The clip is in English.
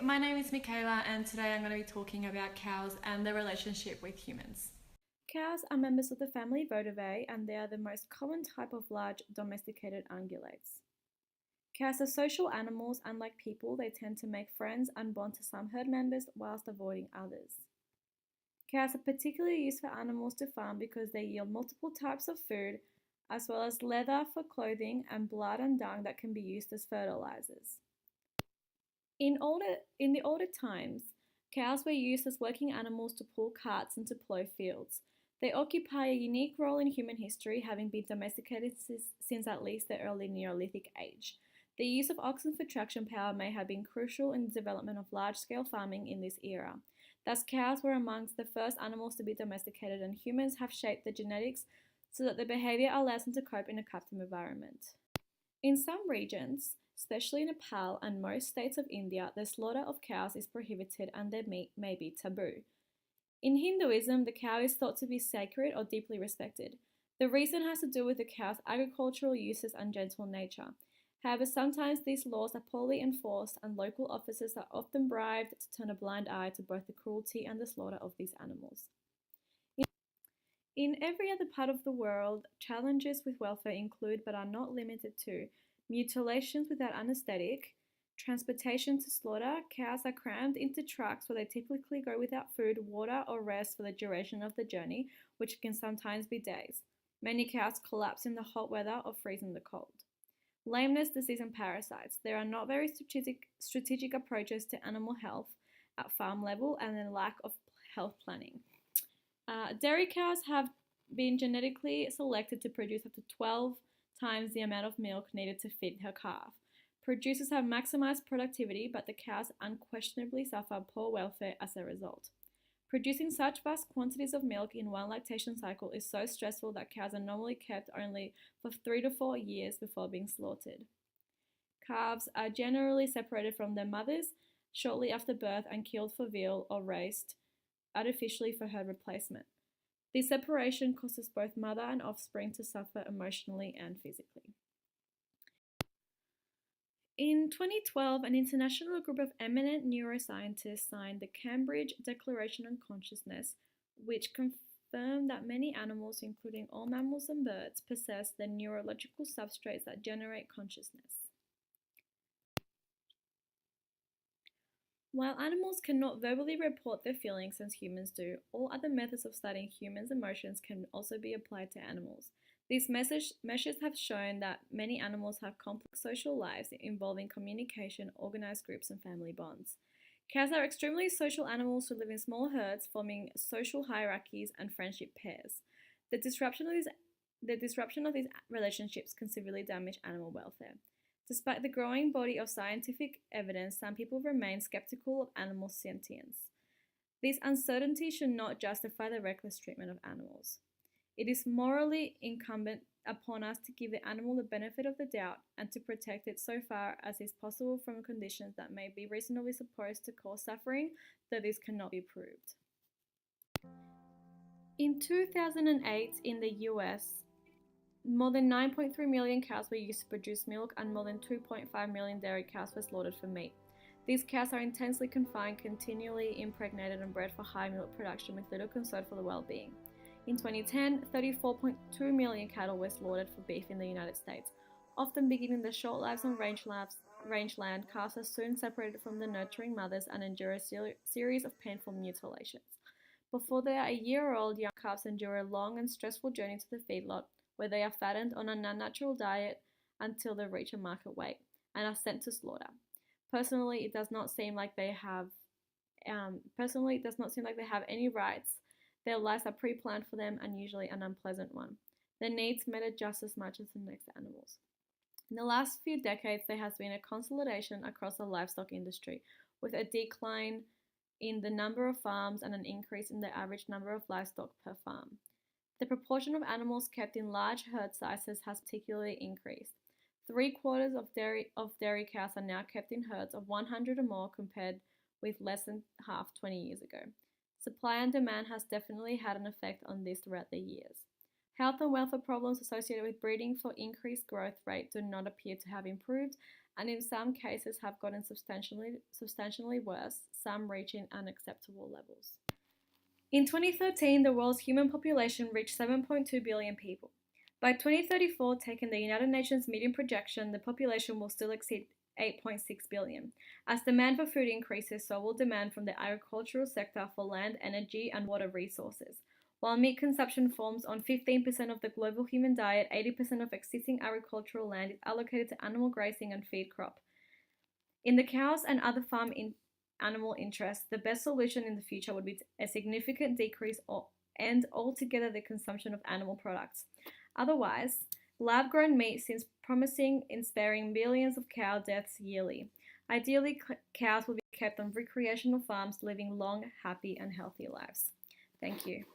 my name is Michaela, and today I'm going to be talking about cows and their relationship with humans. Cows are members of the family Votidae, and they are the most common type of large domesticated ungulates. Cows are social animals. Unlike people, they tend to make friends and bond to some herd members whilst avoiding others. Cows are particularly used for animals to farm because they yield multiple types of food, as well as leather for clothing and blood and dung that can be used as fertilizers. In the older times, cows were used as working animals to pull carts and to plough fields. They occupy a unique role in human history, having been domesticated since at least the early Neolithic age. The use of oxen for traction power may have been crucial in the development of large-scale farming in this era. Thus, cows were amongst the first animals to be domesticated, and humans have shaped the genetics so that their behavior allows them to cope in a custom environment. In some regions, especially Nepal and most states of India, the slaughter of cows is prohibited and their meat may be taboo. In Hinduism, the cow is thought to be sacred or deeply respected. The reason has to do with the cow's agricultural uses and gentle nature. However, sometimes these laws are poorly enforced, and local officers are often bribed to turn a blind eye to both the cruelty and the slaughter of these animals. In every other part of the world, challenges with welfare include, but are not limited to, mutilations without anesthetic, transportation to slaughter. Cows are crammed into trucks where they typically go without food, water, or rest for the duration of the journey, which can sometimes be days. Many cows collapse in the hot weather or freeze in the cold. Lameness, disease, and parasites. There are not very strategic approaches to animal health at farm level, and a lack of health planning. Dairy cows have been genetically selected to produce up to 12 times the amount of milk needed to feed her calf. Producers have maximized productivity, but the cows unquestionably suffer poor welfare as a result. Producing such vast quantities of milk in one lactation cycle is so stressful that cows are normally kept only for 3 to 4 years before being slaughtered. Calves are generally separated from their mothers shortly after birth and killed for veal or raised artificially for herd replacement. This separation causes both mother and offspring to suffer emotionally and physically. In 2012, an international group of eminent neuroscientists signed the Cambridge Declaration on Consciousness, which confirmed that many animals, including all mammals and birds, possess the neurological substrates that generate consciousness. While animals cannot verbally report their feelings as humans do, all other methods of studying humans' emotions can also be applied to animals. These measures have shown that many animals have complex social lives involving communication, organized groups, and family bonds. Cows are extremely social animals who live in small herds, forming social hierarchies and friendship pairs. The disruption of these relationships can severely damage animal welfare. Despite the growing body of scientific evidence, some people remain skeptical of animal sentience. This uncertainty should not justify the reckless treatment of animals. It is morally incumbent upon us to give the animal the benefit of the doubt and to protect it so far as is possible from conditions that may be reasonably supposed to cause suffering, though this cannot be proved. In 2008, in the US, more than 9.3 million cows were used to produce milk, and more than 2.5 million dairy cows were slaughtered for meat. These cows are intensely confined, continually impregnated, and bred for high milk production with little concern for the well-being. In 2010, 34.2 million cattle were slaughtered for beef in the United States. Often beginning their short lives on rangeland, calves are soon separated from the nurturing mothers and endure a series of painful mutilations. Before they are a year old, young calves endure a long and stressful journey to the feedlot, where they are fattened on an unnatural diet until they reach a market weight and are sent to slaughter. Personally, it does not seem like they have any rights. Their lives are pre-planned for them, and usually an unpleasant one. Their needs matter just as much as the next animals. In the last few decades, there has been a consolidation across the livestock industry, with a decline in the number of farms and an increase in the average number of livestock per farm. The proportion of animals kept in large herd sizes has particularly increased. 3/4 of dairy cows are now kept in herds of 100 or more, compared with less than half 20 years ago. Supply and demand has definitely had an effect on this throughout the years. Health and welfare problems associated with breeding for increased growth rate do not appear to have improved, and in some cases have gotten substantially worse, some reaching unacceptable levels. In 2013, the world's human population reached 7.2 billion people. By 2034, taking the United Nations median projection, the population will still exceed 8.6 billion. As demand for food increases, so will demand from the agricultural sector for land, energy, and water resources. While meat consumption forms on 15% of the global human diet, 80% of existing agricultural land is allocated to animal grazing and feed crop. In the cows and other farm animal interests, the best solution in the future would be a significant decrease or end altogether the consumption of animal products. Otherwise, lab-grown meat seems promising in sparing millions of cow deaths yearly. Ideally, cows will be kept on recreational farms living long, happy, and healthy lives. Thank you.